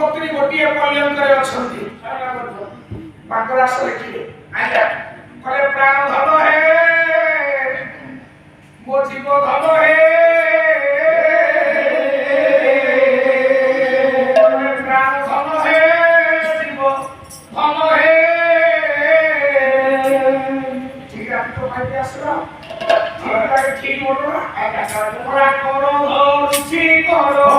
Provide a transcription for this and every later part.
ପତ୍ନୀ ଗୋଟିଏ ପଲ୍ୟଙ୍କରେ ଅଛନ୍ତି ତାଙ୍କର ଆସ ଲେଖିଲେ ଆଜ୍ଞା କହିଲେ ପ୍ରାଣ ଧନ ହେ ମୋ ଜୀବ ଧନ ହେ ପ୍ରାଣ ଧନ ହେ ଜୀବ ଧନ ହେ ঠিক আছে তো ভাই আসলো ঠিক বলো না তোমরা করো ধরছি করো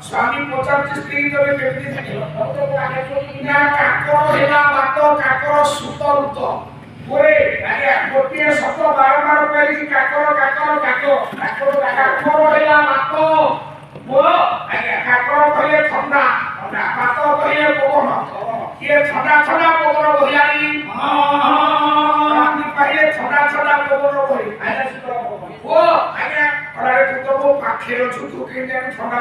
स्वामी पचार स्त्री तबे केमती थाकिलो ना काकर हेला बात काकर सुतरुत ओरे आज्ञा गोटिए शब्द बारंबार कहली काकर काकर काकर काकर काकर हेला बात ओ आज्ञा काकर कहले ठंडा ठंडा बात कहले पवन ये ठंडा ठंडा पवन बहियाली राती कहले ठंडा ठंडा पवन बहि आज्ञा सुतर पवन ओ आज्ञा अरे तू तो पाखे छु तू के ठंडा